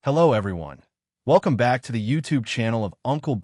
Hello everyone. Welcome back to the YouTube channel of Uncle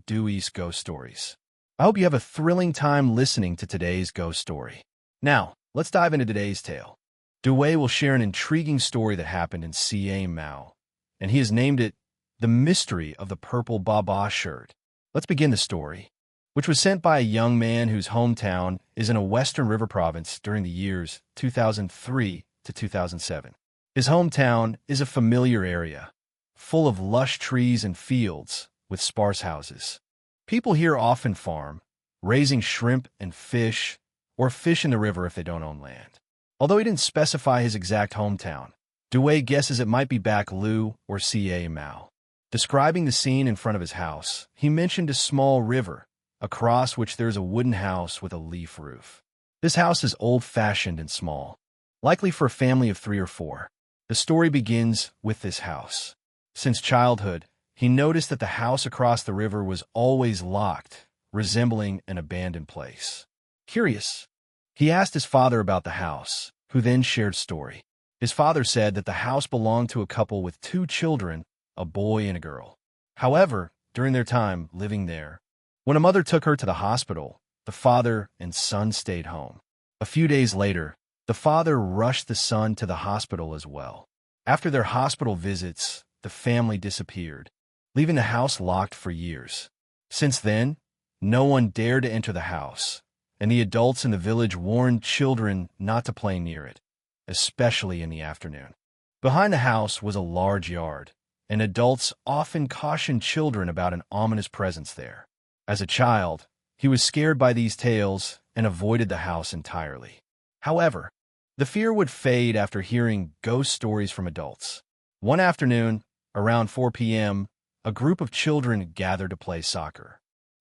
Dewey's Ghost Stories. I hope you have a thrilling time listening to today's ghost story. Now, let's dive into today's tale. Dewey will share an intriguing story that happened in CA Mao, and he has named it The Mystery of the Purple Baba Shirt. Let's begin the story, which was sent by a young man whose hometown is in a Western River province during the years 2003 to 2007. His hometown is a familiar area, full of lush trees and fields with sparse houses. People here often farm, raising shrimp and fish, or fish in the river if they don't own land. Although he didn't specify his exact hometown, Dewey guesses it might be back Lu or CA Mao. Describing the scene in front of his house, he mentioned a small river, across which there's a wooden house with a leaf roof. This house is old-fashioned and small, likely for a family of 3 or 4. The story begins with this house. Since childhood, he noticed that the house across the river was always locked, resembling an abandoned place. Curious, he asked his father about the house, who then shared story. His father said that the house belonged to a couple with 2 children, a boy and a girl. However, during their time living there, when a mother took her to the hospital, the father and son stayed home. A few days later, the father rushed the son to the hospital as well. After their hospital visits, the family disappeared, leaving the house locked for years. Since then, no one dared to enter the house, and the adults in the village warned children not to play near it, especially in the afternoon. Behind the house was a large yard, and adults often cautioned children about an ominous presence there. As a child, he was scared by these tales and avoided the house entirely. However, the fear would fade after hearing ghost stories from adults. One afternoon, around 4 p.m., a group of children gathered to play soccer.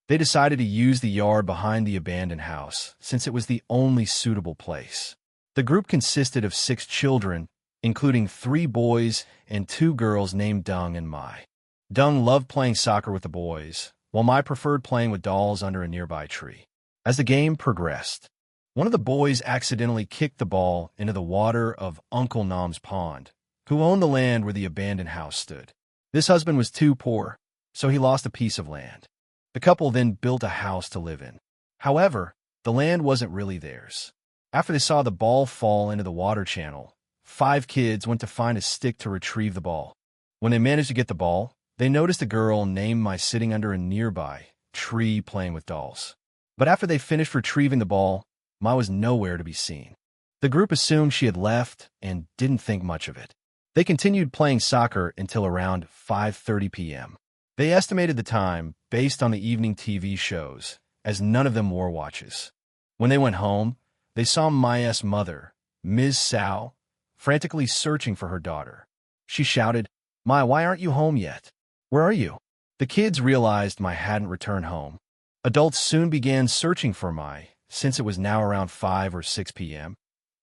They decided to use the yard behind the abandoned house, since it was the only suitable place. The group consisted of 6 children, including 3 boys and 2 girls named Dung and Mai. Dung loved playing soccer with the boys, while Mai preferred playing with dolls under a nearby tree. As the game progressed, one of the boys accidentally kicked the ball into the water of Uncle Nam's pond, who owned the land where the abandoned house stood. This husband was too poor, so he lost a piece of land. The couple then built a house to live in. However, the land wasn't really theirs. After they saw the ball fall into the water channel, 5 kids went to find a stick to retrieve the ball. When they managed to get the ball, they noticed a girl named Mai sitting under a nearby tree playing with dolls. But after they finished retrieving the ball, Mai was nowhere to be seen. The group assumed she had left and didn't think much of it. They continued playing soccer until around 5:30 p.m. They estimated the time based on the evening TV shows, as none of them wore watches. When they went home, they saw Mai's mother, Ms. Sao, frantically searching for her daughter. She shouted, "Mai, why aren't you home yet? Where are you?" The kids realized Mai hadn't returned home. Adults soon began searching for Mai, since it was now around 5 or 6 p.m.,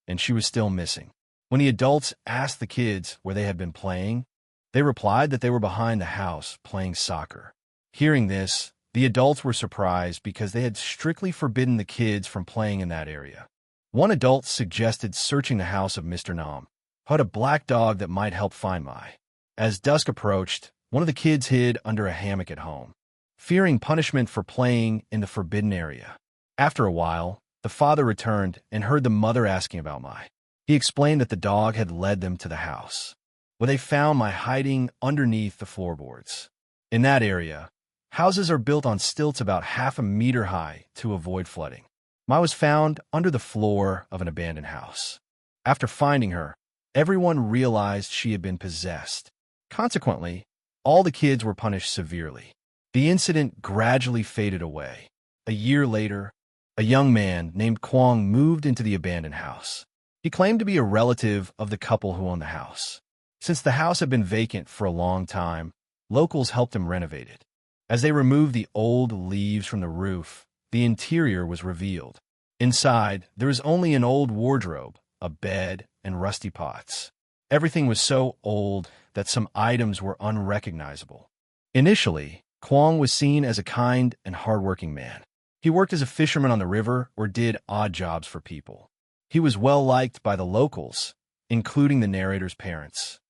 and she was still missing. When the adults asked the kids where they had been playing, they replied that they were behind the house playing soccer. Hearing this, the adults were surprised because they had strictly forbidden the kids from playing in that area. One adult suggested searching the house of Mr. Nam, who had a black dog that might help find Mai. As dusk approached, one of the kids hid under a hammock at home, fearing punishment for playing in the forbidden area. After a while, the father returned and heard the mother asking about Mai. He explained that the dog had led them to the house, where they found Mai hiding underneath the floorboards. In that area, houses are built on stilts about half a meter high to avoid flooding. Mai was found under the floor of an abandoned house. After finding her, everyone realized she had been possessed. Consequently, all the kids were punished severely. The incident gradually faded away. A year later, a young man named Kwong moved into the abandoned house. He claimed to be a relative of the couple who owned the house. Since the house had been vacant for a long time, locals helped him renovate it. As they removed the old leaves from the roof, the interior was revealed. Inside, there was only an old wardrobe, a bed, and rusty pots. Everything was so old that some items were unrecognizable. Initially, Kwong was seen as a kind and hardworking man. He worked as a fisherman on the river or did odd jobs for people. He was well liked by the locals, including the narrator's parents,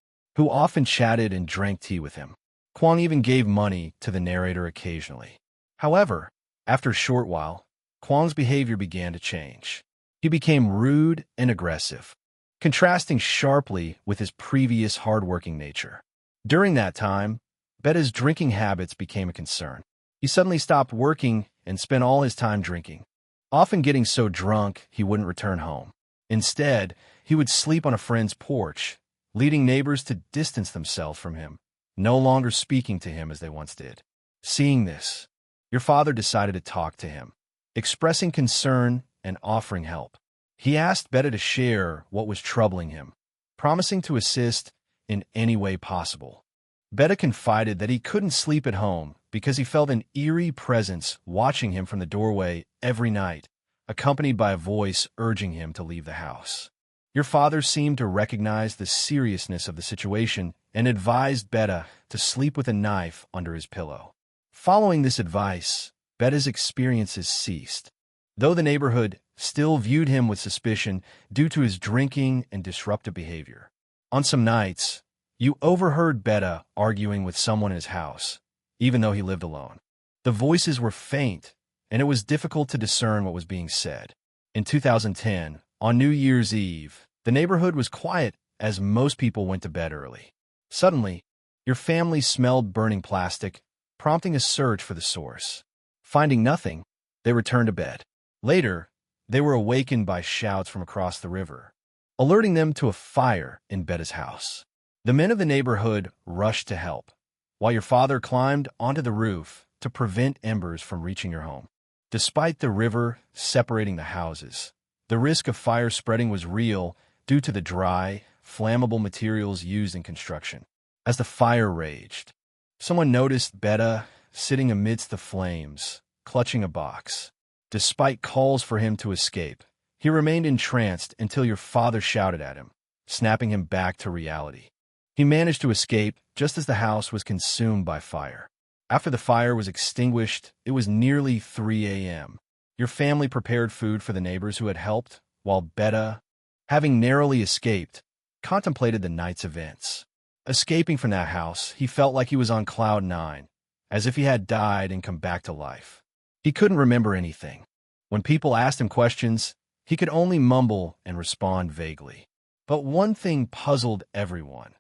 who often chatted and drank tea with him. Kwang even gave money to the narrator occasionally. However, after a short while, Kwang's behavior began to change. He became rude and aggressive, contrasting sharply with his previous hardworking nature. During that time, Betta's drinking habits became a concern. He suddenly stopped working and spent all his time drinking, often getting so drunk he wouldn't return home. Instead, he would sleep on a friend's porch, leading neighbors to distance themselves from him, no longer speaking to him as they once did. Seeing this, your father decided to talk to him, expressing concern and offering help. He asked Betta to share what was troubling him, promising to assist in any way possible. Betta confided that he couldn't sleep at home because he felt an eerie presence watching him from the doorway every night, accompanied by a voice urging him to leave the house. Your father seemed to recognize the seriousness of the situation and advised Betta to sleep with a knife under his pillow. Following this advice, Betta's experiences ceased, though the neighborhood still viewed him with suspicion due to his drinking and disruptive behavior. On some nights, you overheard Betta arguing with someone in his house, even though he lived alone. The voices were faint, and it was difficult to discern what was being said. In 2010, on New Year's Eve, the neighborhood was quiet as most people went to bed early. Suddenly, your family smelled burning plastic, prompting a search for the source. Finding nothing, they returned to bed. Later, they were awakened by shouts from across the river, alerting them to a fire in Betta's house. The men of the neighborhood rushed to help, while your father climbed onto the roof to prevent embers from reaching your home. Despite the river separating the houses, the risk of fire spreading was real due to the dry, flammable materials used in construction. As the fire raged, someone noticed Betta sitting amidst the flames, clutching a box. Despite calls for him to escape, he remained entranced until your father shouted at him, snapping him back to reality. He managed to escape just as the house was consumed by fire. After the fire was extinguished, it was nearly 3 a.m. Your family prepared food for the neighbors who had helped, while Betta, having narrowly escaped, contemplated the night's events. Escaping from that house, he felt like he was on cloud nine, as if he had died and come back to life. He couldn't remember anything. When people asked him questions, he could only mumble and respond vaguely. But one thing puzzled everyone.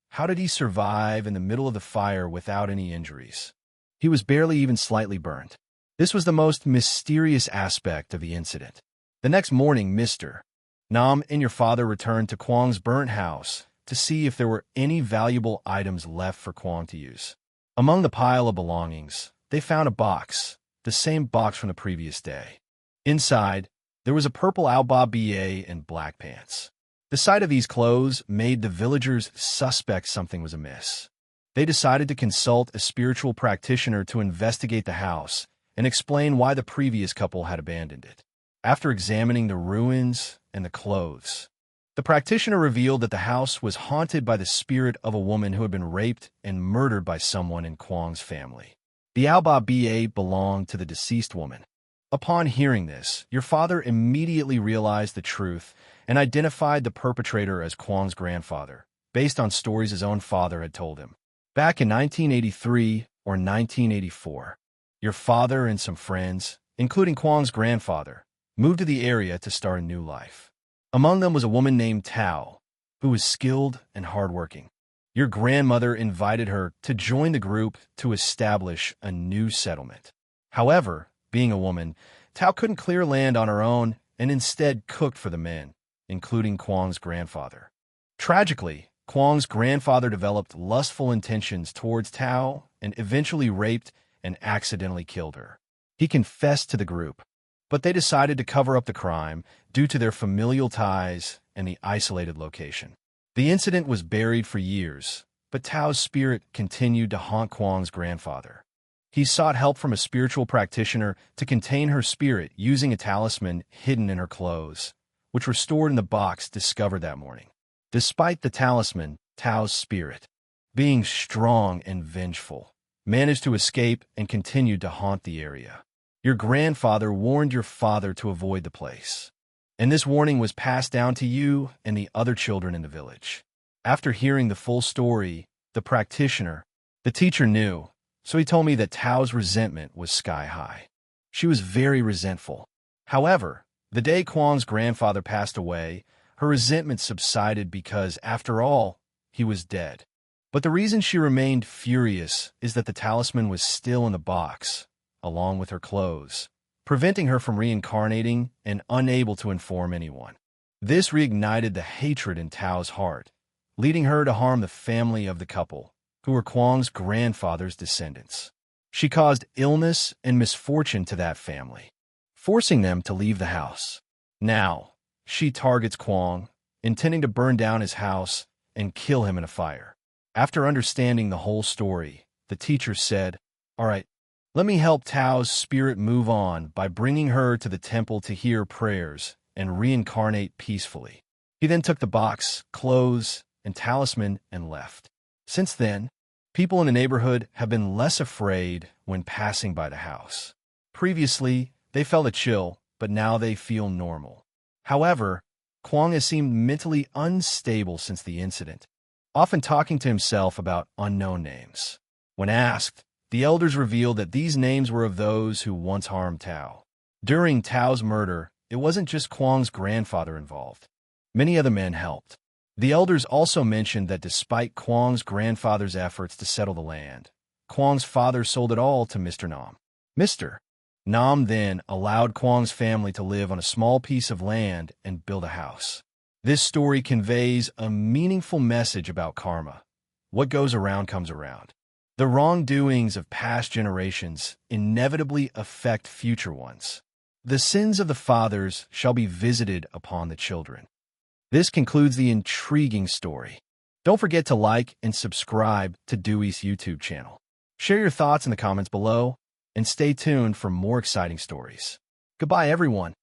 How did he survive in the middle of the fire without any injuries? He was barely even slightly burned. This was the most mysterious aspect of the incident. The next morning, Mr. Nam and your father returned to Kwang's burnt house to see if there were any valuable items left for Kwang to use. Among the pile of belongings, they found a box, the same box from the previous day. Inside, there was a purple Alba BA and black pants. The sight of these clothes made the villagers suspect something was amiss. They decided to consult a spiritual practitioner to investigate the house and explain why the previous couple had abandoned it. After examining the ruins and the clothes, the practitioner revealed that the house was haunted by the spirit of a woman who had been raped and murdered by someone in Kwang's family. The Alba BA belonged to the deceased woman. Upon hearing this, your father immediately realized the truth and identified the perpetrator as Kwang's grandfather, based on stories his own father had told him. Back in 1983 or 1984, your father and some friends, including Kwang's grandfather, moved to the area to start a new life. Among them was a woman named Tao, who was skilled and hardworking. Your grandmother invited her to join the group to establish a new settlement. However, being a woman, Tao couldn't clear land on her own and instead cooked for the men, including Kwang's grandfather. Tragically, Kwang's grandfather developed lustful intentions towards Tao and eventually raped and accidentally killed her. He confessed to the group, but they decided to cover up the crime due to their familial ties and the isolated location. The incident was buried for years, but Tao's spirit continued to haunt Kwang's grandfather. He sought help from a spiritual practitioner to contain her spirit using a talisman hidden in her clothes, which were stored in the box discovered that morning. Despite the talisman, Tao's spirit, being strong and vengeful, managed to escape and continued to haunt the area. Your grandfather warned your father to avoid the place, and this warning was passed down to you and the other children in the village. After hearing the full story, the teacher knew, so he told me that Tao's resentment was sky high. She was very resentful. However, the day Kwang's grandfather passed away, her resentment subsided because, after all, he was dead. But the reason she remained furious is that the talisman was still in the box, along with her clothes, preventing her from reincarnating and unable to inform anyone. This reignited the hatred in Tao's heart, leading her to harm the family of the couple, who were Kwang's grandfather's descendants. She caused illness and misfortune to that family, forcing them to leave the house. Now, she targets Kwang, intending to burn down his house and kill him in a fire. After understanding the whole story, the teacher said, "All right, let me help Tao's spirit move on by bringing her to the temple to hear prayers and reincarnate peacefully." He then took the box, clothes, and talisman and left. Since then, people in the neighborhood have been less afraid when passing by the house. Previously, they felt a chill, but now they feel normal. However, Kwang has seemed mentally unstable since the incident, often talking to himself about unknown names. When asked, the elders revealed that these names were of those who once harmed Tao. During Tao's murder, it wasn't just Kwang's grandfather involved. Many other men helped. The elders also mentioned that despite Kwang's grandfather's efforts to settle the land, Kwang's father sold it all to Mr. Nam. Mr. Nam then allowed Kwang's family to live on a small piece of land and build a house. This story conveys a meaningful message about karma. What goes around comes around. The wrongdoings of past generations inevitably affect future ones. The sins of the fathers shall be visited upon the children. This concludes the intriguing story. Don't forget to like and subscribe to Dewey's YouTube channel. Share your thoughts in the comments below, and stay tuned for more exciting stories. Goodbye, everyone.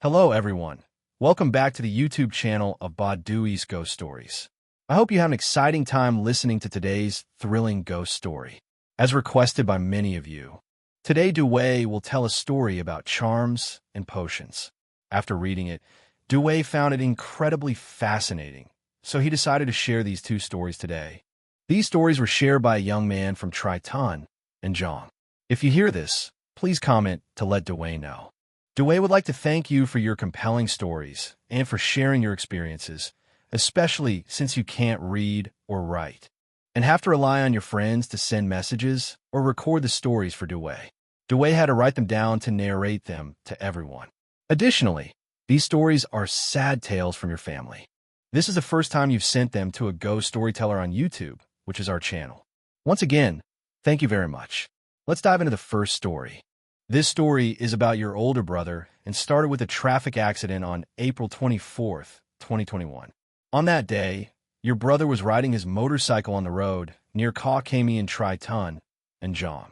Hello, everyone. Welcome back to the YouTube channel of Dewey's Ghost Stories. I hope you have an exciting time listening to today's thrilling ghost story. As requested by many of you, today Dewey will tell a story about charms and potions. After reading it, Dewey found it incredibly fascinating, so he decided to share these two stories today. These stories were shared by a young man from Triton and Zhang. If you hear this, please comment to let Dewey know. Dewey would like to thank you for your compelling stories and for sharing your experiences, especially since you can't read or write, and have to rely on your friends to send messages or record the stories for Dewey. Dewey had to write them down to narrate them to everyone. Additionally, these stories are sad tales from your family. This is the first time you've sent them to a ghost storyteller on YouTube, which is our channel. Once again, thank you very much. Let's dive into the first story. This story is about your older brother and started with a traffic accident on April 24th, 2021. On that day, your brother was riding his motorcycle on the road near Kakami and Triton and Zhang.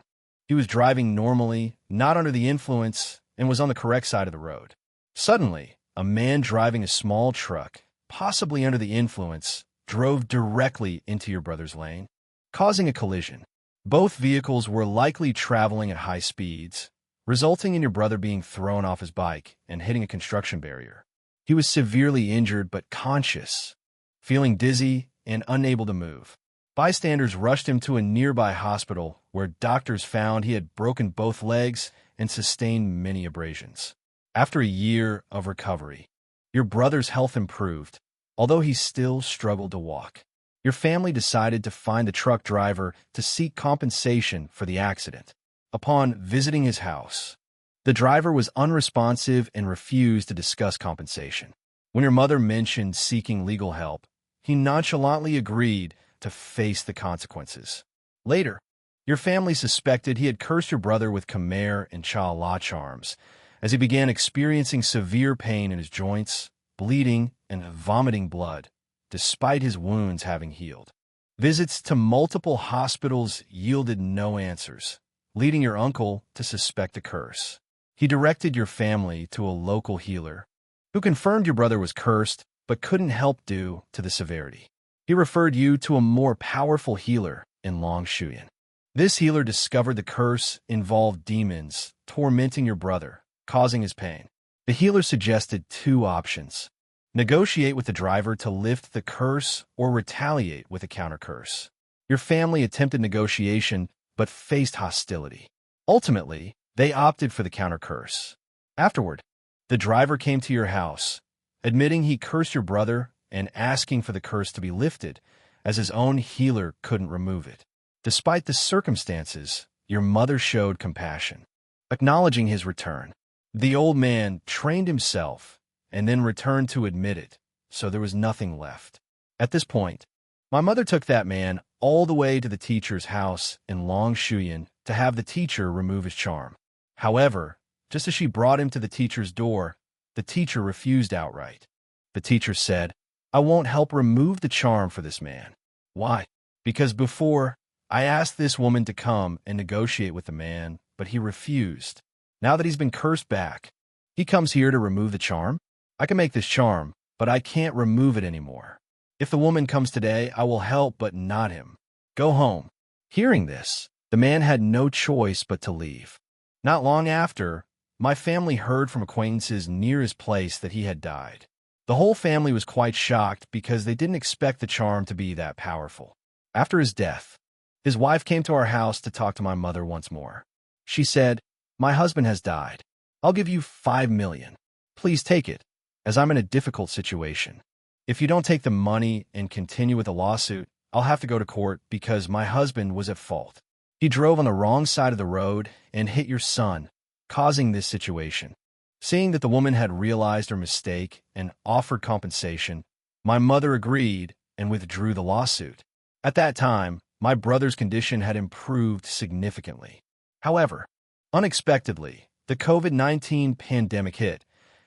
He was driving normally, not under the influence, and was on the correct side of the road. Suddenly, a man driving a small truck, possibly under the influence, drove directly into your brother's lane, causing a collision. Both vehicles were likely traveling at high speeds, resulting in your brother being thrown off his bike and hitting a construction barrier. He was severely injured but conscious, feeling dizzy and unable to move. Bystanders rushed him to a nearby hospital where doctors found he had broken both legs and sustained many abrasions. After a year of recovery, your brother's health improved, although he still struggled to walk. Your family decided to find the truck driver to seek compensation for the accident. Upon visiting his house, the driver was unresponsive and refused to discuss compensation. When your mother mentioned seeking legal help, he nonchalantly agreed to face the consequences. Later, your family suspected he had cursed your brother with Khmer and Cha-La charms, as he began experiencing severe pain in his joints, bleeding, and vomiting blood, despite his wounds having healed. Visits to multiple hospitals yielded no answers, leading your uncle to suspect a curse. He directed your family to a local healer, who confirmed your brother was cursed but couldn't help due to the severity. He referred you to a more powerful healer in Longshuyan. This healer discovered the curse involved demons tormenting your brother, causing his pain. The healer suggested two options. Negotiate with the driver to lift the curse or retaliate with a counter-curse. Your family attempted negotiation but faced hostility. Ultimately, they opted for the counter-curse. Afterward, the driver came to your house, admitting he cursed your brother and asking for the curse to be lifted, as his own healer couldn't remove it. Despite the circumstances, your mother showed compassion, acknowledging his return. The old man trained himself and then returned to admit it, so there was nothing left. At this point, my mother took that man all the way to the teacher's house in Longshuyan to have the teacher remove his charm. However, just as she brought him to the teacher's door, the teacher refused outright. The teacher said, "I won't help remove the charm for this man." Why? Because before, I asked this woman to come and negotiate with the man, but he refused. Now that he's been cursed back, he comes here to remove the charm? I can make this charm, but I can't remove it anymore. If the woman comes today, I will help, but not him. Go home. Hearing this, the man had no choice but to leave. Not long after, my family heard from acquaintances near his place that he had died. The whole family was quite shocked because they didn't expect the charm to be that powerful. After his death, his wife came to our house to talk to my mother once more. She said, "My husband has died. I'll give you $5 million. Please take it, as I'm in a difficult situation. If you don't take the money and continue with the lawsuit, I'll have to go to court because my husband was at fault. He drove on the wrong side of the road and hit your son, causing this situation." Seeing that the woman had realized her mistake and offered compensation, my mother agreed and withdrew the lawsuit. At that time, my brother's condition had improved significantly. However, unexpectedly, the COVID-19 pandemic hit,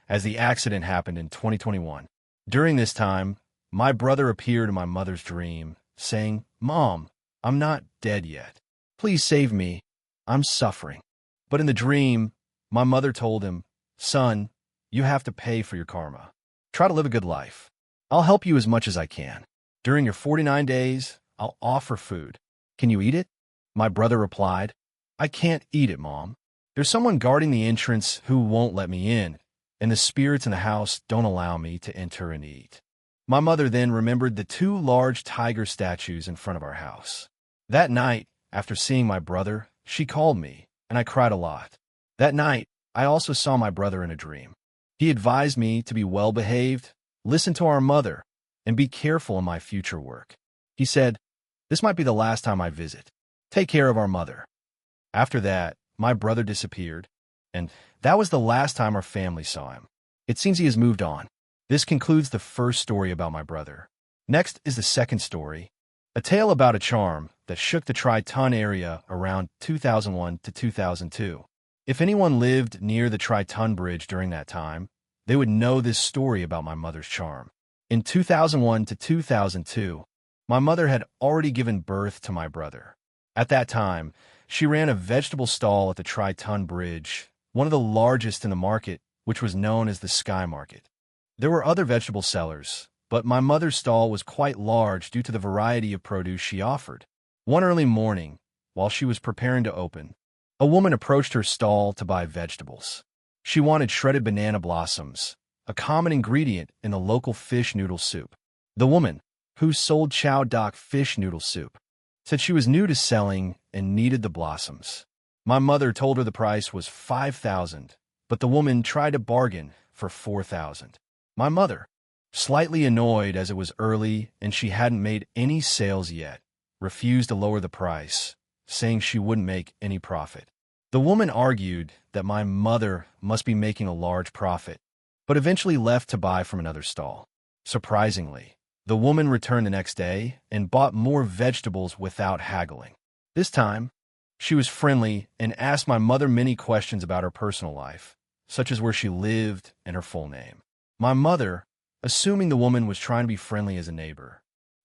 as the accident happened in 2021. During this time, my brother appeared in my mother's dream, saying, "Mom, I'm not dead yet. Please save me. I'm suffering." But in the dream, my mother told him, "Son, you have to pay for your karma. Try to live a good life. I'll help you as much as I can. During your 49 days, I'll offer food. Can you eat it?" My brother replied, "I can't eat it, Mom. There's someone guarding the entrance who won't let me in, and the spirits in the house don't allow me to enter and eat." My mother then remembered the 2 large tiger statues in front of our house. That night, after seeing my brother, she called me, and I cried a lot. That night, I also saw my brother in a dream. He advised me to be well-behaved, listen to our mother, and be careful in my future work. He said, "This might be the last time I visit. Take care of our mother." After that, my brother disappeared, and that was the last time our family saw him. It seems he has moved on. This concludes the first story about my brother. Next is the second story, a tale about a charm that shook the Tri-Ton area around 2001 to 2002. If anyone lived near the Tri-Ton Bridge during that time, they would know this story about my mother's charm. In 2001 to 2002, my mother had already given birth to my brother. At that time, she ran a vegetable stall at the Tri-Ton Bridge, one of the largest in the market, which was known as the Sky Market. There were other vegetable sellers, but my mother's stall was quite large due to the variety of produce she offered. One early morning, while she was preparing to open, a woman approached her stall to buy vegetables. She wanted shredded banana blossoms, a common ingredient in the local fish noodle soup. The woman, who sold chow dok fish noodle soup, said she was new to selling and needed the blossoms. My mother told her the price was $5,000, but the woman tried to bargain for $4,000. My mother, slightly annoyed as it was early and she hadn't made any sales yet, refused to lower the price, saying she wouldn't make any profit. The woman argued that my mother must be making a large profit, but eventually left to buy from another stall. Surprisingly, the woman returned the next day and bought more vegetables without haggling. This time, she was friendly and asked my mother many questions about her personal life, such as where she lived and her full name. My mother, assuming the woman was trying to be friendly as a neighbor,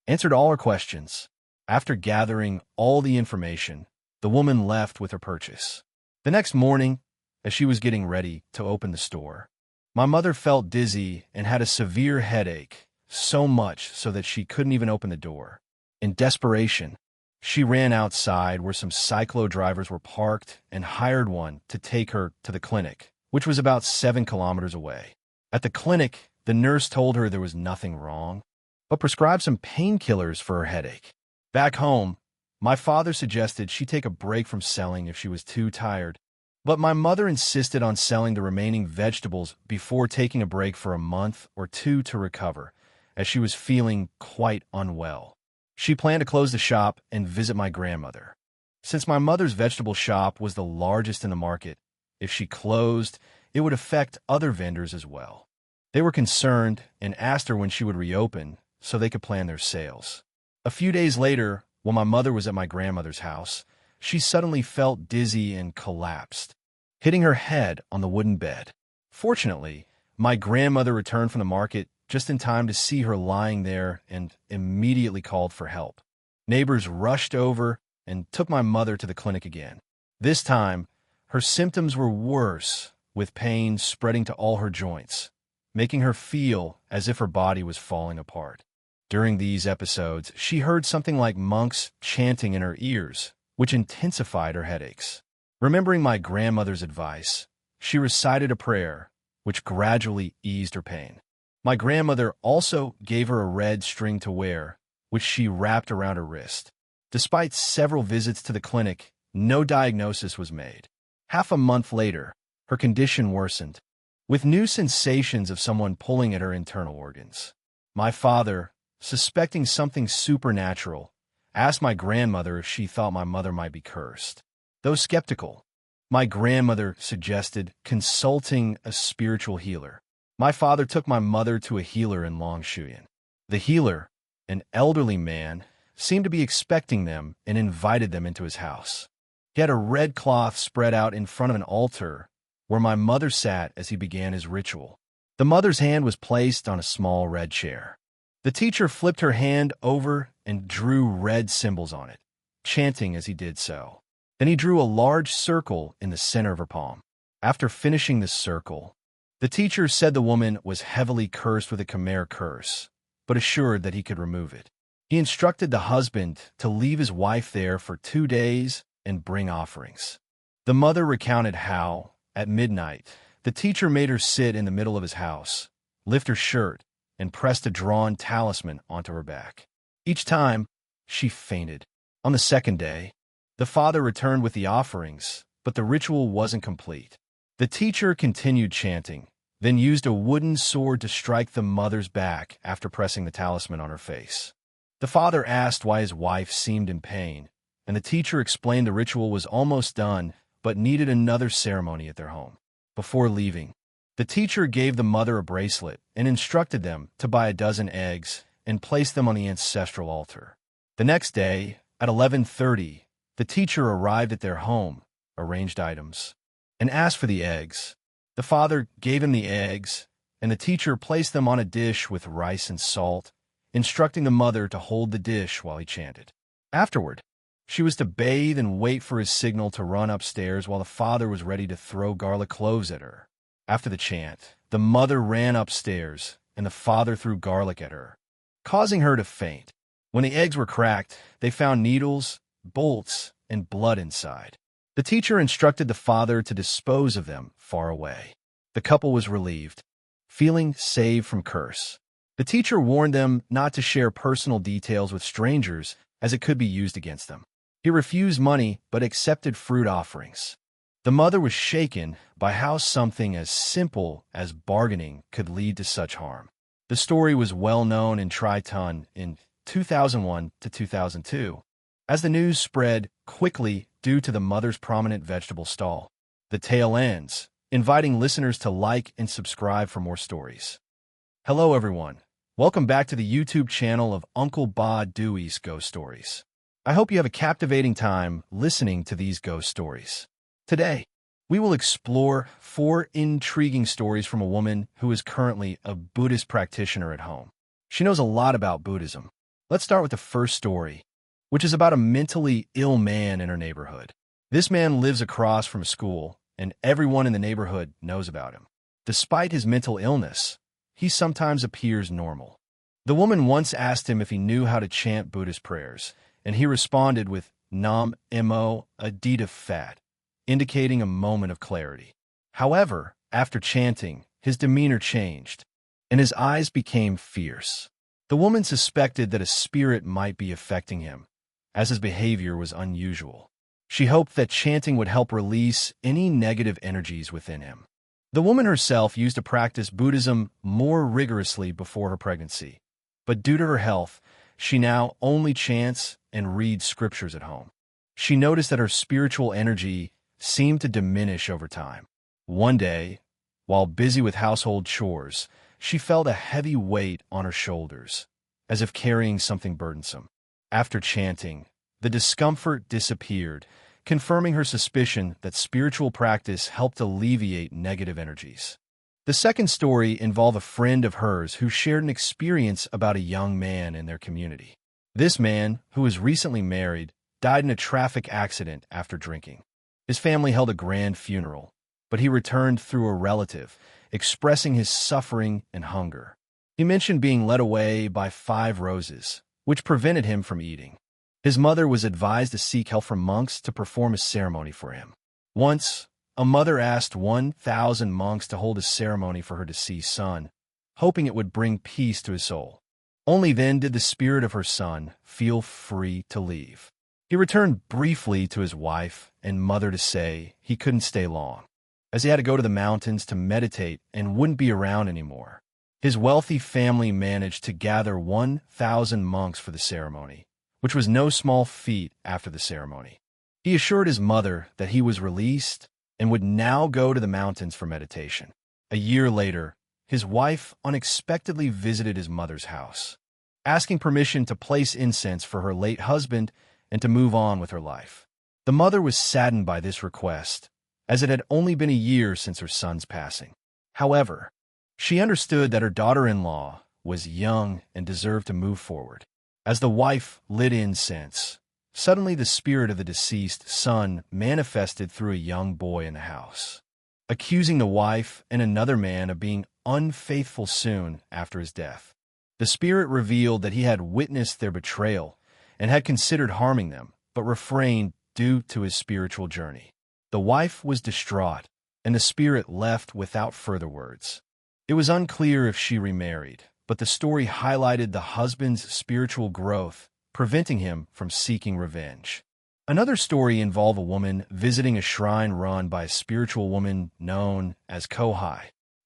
answered all her questions. After gathering all the information, the woman left with her purchase. The next morning, as she was getting ready to open the store, my mother felt dizzy and had a severe headache, so much so that she couldn't even open the door. In desperation, she ran outside where some cyclo drivers were parked and hired one to take her to the clinic, which was about 7 kilometers away. At the clinic, The nurse told her there was nothing wrong, but prescribed some painkillers for her headache. Back home, my father suggested she take a break from selling if she was too tired, but my mother insisted on selling the remaining vegetables before taking a break for a month or two to recover, as she was feeling quite unwell. She planned to close the shop and visit my grandmother. Since my mother's vegetable shop was the largest in the market, if she closed, it would affect other vendors as well. They were concerned and asked her when she would reopen so they could plan their sales. A few days later, while my mother was at my grandmother's house, she suddenly felt dizzy and collapsed, hitting her head on the wooden bed. Fortunately, my grandmother returned from the market just in time to see her lying there and immediately called for help. Neighbors rushed over and took my mother to the clinic again. This time, her symptoms were worse, with pain spreading to all her joints, making her feel as if her body was falling apart. During these episodes, she heard something like monks chanting in her ears, which intensified her headaches. Remembering my grandmother's advice, she recited a prayer, which gradually eased her pain. My grandmother also gave her a red string to wear, which she wrapped around her wrist. Despite several visits to the clinic, no diagnosis was made. Half a month later, her condition worsened, with new sensations of someone pulling at her internal organs. My father, suspecting something supernatural, asked my grandmother if she thought my mother might be cursed. Though skeptical, my grandmother suggested consulting a spiritual healer. My father took my mother to a healer in Longshuyan. The healer, an elderly man, seemed to be expecting them and invited them into his house. He had a red cloth spread out in front of an altar where my mother sat as he began his ritual. The mother's hand was placed on a small red chair. The teacher flipped her hand over and drew red symbols on it, chanting as he did so. Then he drew a large circle in the center of her palm. After finishing the circle, the teacher said the woman was heavily cursed with a Khmer curse, but assured that he could remove it. He instructed the husband to leave his wife there for 2 days and bring offerings. The mother recounted how, at midnight, the teacher made her sit in the middle of his house, lift her shirt, and pressed a drawn talisman onto her back. Each time, she fainted. On the second day, the father returned with the offerings, but the ritual wasn't complete. The teacher continued chanting, then used a wooden sword to strike the mother's back after pressing the talisman on her face. The father asked why his wife seemed in pain, and the teacher explained the ritual was almost done but needed another ceremony at their home. Before leaving, the teacher gave the mother a bracelet and instructed them to buy 12 eggs and place them on the ancestral altar. The next day, at 11:30, the teacher arrived at their home, arranged items, and asked for the eggs. The father gave him the eggs, and the teacher placed them on a dish with rice and salt, instructing the mother to hold the dish while he chanted. Afterward, she was to bathe and wait for his signal to run upstairs while the father was ready to throw garlic cloves at her. After the chant, the mother ran upstairs, and the father threw garlic at her, causing her to faint. When the eggs were cracked, they found needles, bolts, and blood inside. The teacher instructed the father to dispose of them far away. The couple was relieved, feeling saved from curse. The teacher warned them not to share personal details with strangers as it could be used against them. He refused money but accepted fruit offerings. The mother was shaken by how something as simple as bargaining could lead to such harm. The story was well known in Triton in 2001 to 2002, as the news spread quickly due to the mother's prominent vegetable stall. The tale ends, inviting listeners to like and subscribe for more stories. Hello everyone, welcome back to the YouTube channel of Uncle Ba Dewey's Ghost Stories. I hope you have a captivating time listening to these ghost stories. Today, we will explore 4 intriguing stories from a woman who is currently a Buddhist practitioner at home. She knows a lot about Buddhism. Let's start with the first story, which is about a mentally ill man in her neighborhood. This man lives across from a school, and everyone in the neighborhood knows about him. Despite his mental illness, he sometimes appears normal. The woman once asked him if he knew how to chant Buddhist prayers, and he responded with Nam Mo Adita Fat, indicating a moment of clarity. However, after chanting, his demeanor changed. and his eyes became fierce. The woman suspected that a spirit might be affecting him, as his behavior was unusual. She hoped that chanting would help release any negative energies within him. The woman herself used to practice Buddhism more rigorously before her pregnancy, but due to her health, she now only chants and reads scriptures at home. She noticed that her spiritual energy seemed to diminish over time. One day, while busy with household chores, she felt a heavy weight on her shoulders, as if carrying something burdensome. After chanting, the discomfort disappeared, confirming her suspicion that spiritual practice helped alleviate negative energies. The second story involved a friend of hers who shared an experience about a young man in their community. This man, who was recently married, died in a traffic accident after drinking. His family held a grand funeral, but he returned through a relative, expressing his suffering and hunger. He mentioned being led away by 5 roses, which prevented him from eating. His mother was advised to seek help from monks to perform a ceremony for him. Once, a mother asked 1,000 monks to hold a ceremony for her deceased son, hoping it would bring peace to his soul. Only then did the spirit of her son feel free to leave. He returned briefly to his wife and mother to say he couldn't stay long, as he had to go to the mountains to meditate and wouldn't be around anymore. His wealthy family managed to gather 1,000 monks for the ceremony, which was no small feat after the ceremony. He assured his mother that he was released and would now go to the mountains for meditation. A year later, his wife unexpectedly visited his mother's house, asking permission to place incense for her late husband and to move on with her life. The mother was saddened by this request, as it had only been a year since her son's passing. However, she understood that her daughter-in-law was young and deserved to move forward. As the wife lit incense, suddenly the spirit of the deceased son manifested through a young boy in the house, accusing the wife and another man of being unfaithful soon after his death. The spirit revealed that he had witnessed their betrayal and had considered harming them, but refrained due to his spiritual journey. The wife was distraught, and the spirit left without further words. It was unclear if she remarried, but the story highlighted the husband's spiritual growth, preventing him from seeking revenge. Another story involved a woman visiting a shrine run by a spiritual woman known as Kohai.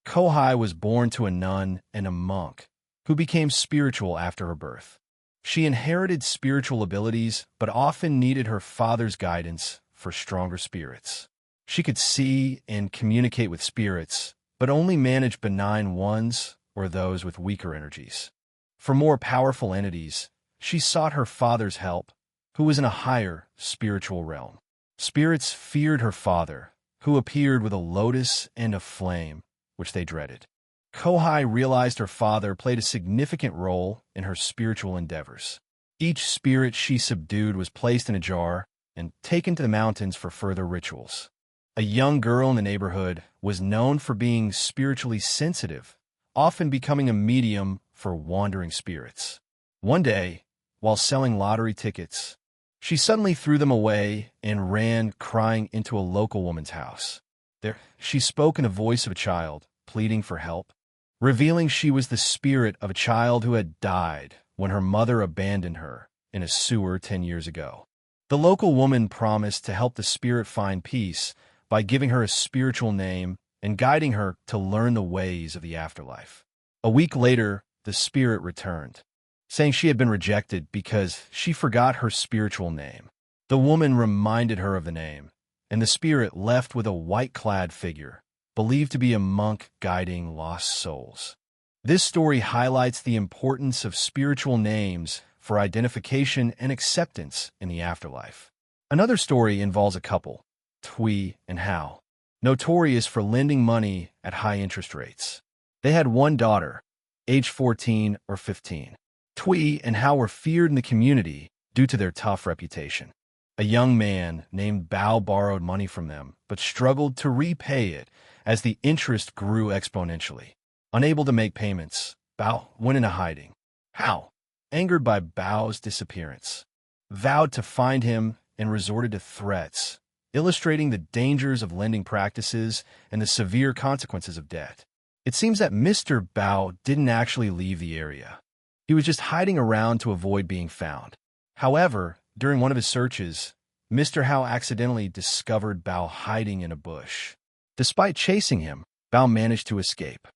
Kohai was born to a nun and a monk, who became spiritual after her birth. She inherited spiritual abilities, but often needed her father's guidance for stronger spirits. She could see and communicate with spirits, but only manage benign ones or those with weaker energies. For more powerful entities, she sought her father's help, who was in a higher spiritual realm. Spirits feared her father, who appeared with a lotus and a flame, which they dreaded. Kohai realized her father played a significant role in her spiritual endeavors. Each spirit she subdued was placed in a jar and taken to the mountains for further rituals. A young girl in the neighborhood was known for being spiritually sensitive, often becoming a medium for wandering spirits. One day, while selling lottery tickets, she suddenly threw them away and ran crying into a local woman's house. There, she spoke in a voice of a child, pleading for help, revealing she was the spirit of a child who had died when her mother abandoned her in a sewer 10 years ago. The local woman promised to help the spirit find peace by giving her a spiritual name and guiding her to learn the ways of the afterlife. A week later, the spirit returned, saying she had been rejected because she forgot her spiritual name. The woman reminded her of the name, and the spirit left with a white-clad figure, believed to be a monk guiding lost souls. This story highlights the importance of spiritual names for identification and acceptance in the afterlife. Another story involves a couple, Tui and Hao, notorious for lending money at high interest rates. They had one daughter, aged 14 or 15. Tui and Hao were feared in the community due to their tough reputation. A young man named Bao borrowed money from them, but struggled to repay it as the interest grew exponentially. Unable to make payments, Bao went into hiding. Hao, angered by Bao's disappearance, vowed to find him and resorted to threats, illustrating the dangers of lending practices and the severe consequences of debt. It seems that Mr. Bao didn't actually leave the area. He was just hiding around to avoid being found. However, during one of his searches, Mr. Hao accidentally discovered Bao hiding in a bush. Despite chasing him, Bao managed to escape.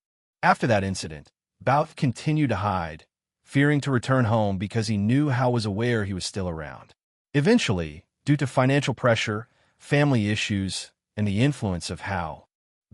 After that incident, Bao continued to hide, fearing to return home because he knew Hao was aware he was still around. Eventually, due to financial pressure, family issues, and the influence of Hao,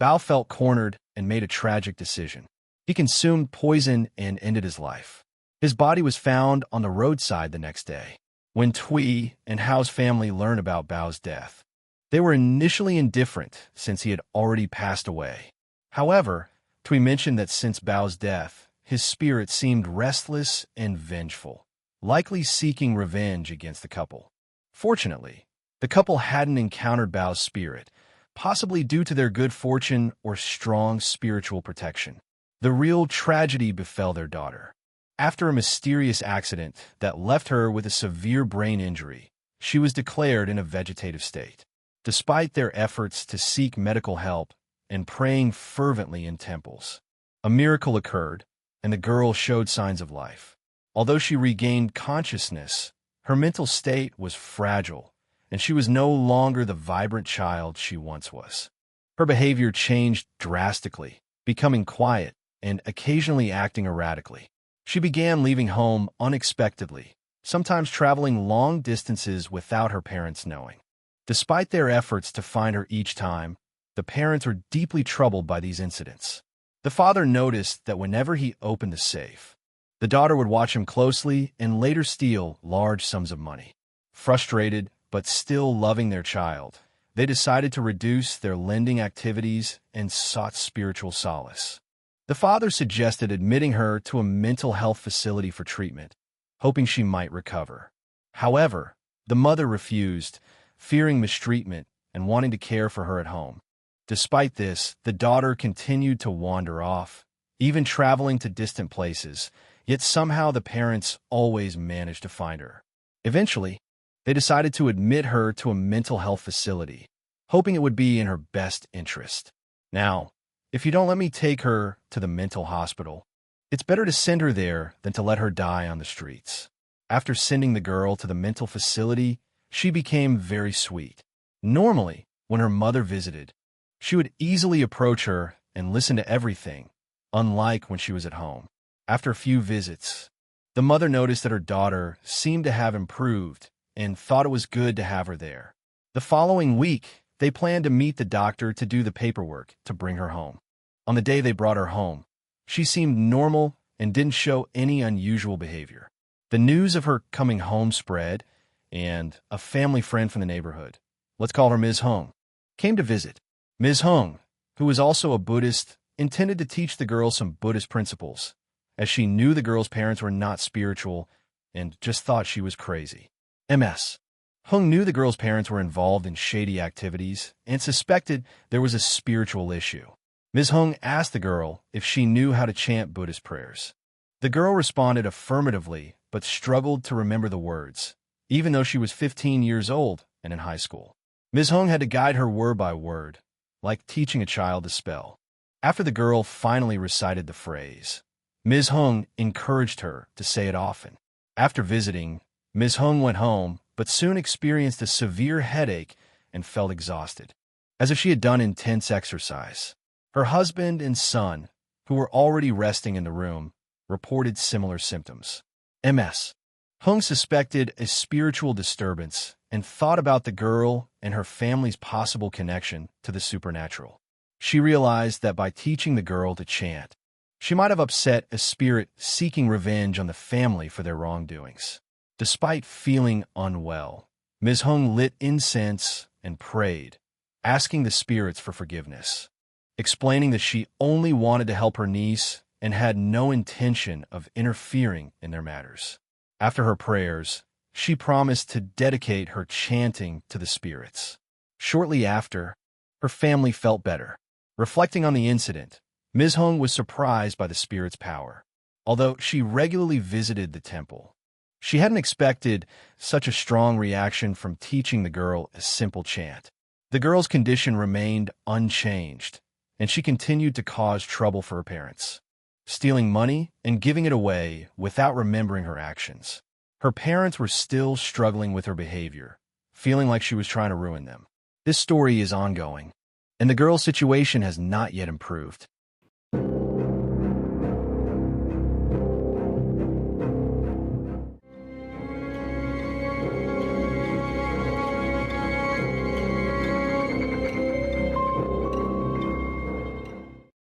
Bao felt cornered and made a tragic decision. He consumed poison and ended his life. His body was found on the roadside the next day. When Tui and Hao's family learned about Bao's death, they were initially indifferent since he had already passed away. However, Tui mentioned that since Bao's death, his spirit seemed restless and vengeful, likely seeking revenge against the couple. Fortunately, the couple hadn't encountered Bao's spirit, possibly due to their good fortune or strong spiritual protection. The real tragedy befell their daughter. After a mysterious accident that left her with a severe brain injury, she was declared in a vegetative state. Despite their efforts to seek medical help and praying fervently in temples, a miracle occurred, and the girl showed signs of life. Although she regained consciousness, her mental state was fragile, and she was no longer the vibrant child she once was. Her behavior changed drastically, becoming quiet and occasionally acting erratically. She began leaving home unexpectedly, sometimes traveling long distances without her parents knowing. Despite their efforts to find her each time, the parents were deeply troubled by these incidents. The father noticed that whenever he opened the safe, the daughter would watch him closely and later steal large sums of money. Frustrated, but still loving their child, they decided to reduce their lending activities and sought spiritual solace. The father suggested admitting her to a mental health facility for treatment, hoping she might recover. However, the mother refused, fearing mistreatment and wanting to care for her at home. Despite this, the daughter continued to wander off, even traveling to distant places, yet somehow the parents always managed to find her. Eventually, they decided to admit her to a mental health facility, hoping it would be in her best interest. Now, if you don't let me take her to the mental hospital, it's better to send her there than to let her die on the streets. After sending the girl to the mental facility, she became very sweet. Normally, when her mother visited, she would easily approach her and listen to everything, unlike when she was at home. After a few visits, the mother noticed that her daughter seemed to have improved and thought it was good to have her there. The following week, they planned to meet the doctor to do the paperwork to bring her home. On the day they brought her home, she seemed normal and didn't show any unusual behavior. The news of her coming home spread, and a family friend from the neighborhood, let's call her Ms. Hung, came to visit. Ms. Hung, who was also a Buddhist, intended to teach the girl some Buddhist principles, as she knew the girl's parents were not spiritual and just thought she was crazy. Ms. Hung knew the girl's parents were involved in shady activities and suspected there was a spiritual issue. Ms. Hung asked the girl if she knew how to chant Buddhist prayers. The girl responded affirmatively, but struggled to remember the words, even though she was 15 years old and in high school. Ms. Hung had to guide her word by word, like teaching a child to spell. After the girl finally recited the phrase, Ms. Hung encouraged her to say it often. After visiting, Ms. Hung went home, but soon experienced a severe headache and felt exhausted, as if she had done intense exercise. Her husband and son, who were already resting in the room, reported similar symptoms. Ms. Hung suspected a spiritual disturbance and thought about the girl and her family's possible connection to the supernatural. She realized that by teaching the girl to chant, she might have upset a spirit seeking revenge on the family for their wrongdoings. Despite feeling unwell, Ms. Hung lit incense and prayed, asking the spirits for forgiveness, explaining that she only wanted to help her niece and had no intention of interfering in their matters. After her prayers, she promised to dedicate her chanting to the spirits. Shortly after, her family felt better. Reflecting on the incident, Ms. Hung was surprised by the spirit's power. Although she regularly visited the temple, she hadn't expected such a strong reaction from teaching the girl a simple chant. The girl's condition remained unchanged, and she continued to cause trouble for her parents, stealing money and giving it away without remembering her actions. Her parents were still struggling with her behavior, feeling like she was trying to ruin them. This story is ongoing, and the girl's situation has not yet improved.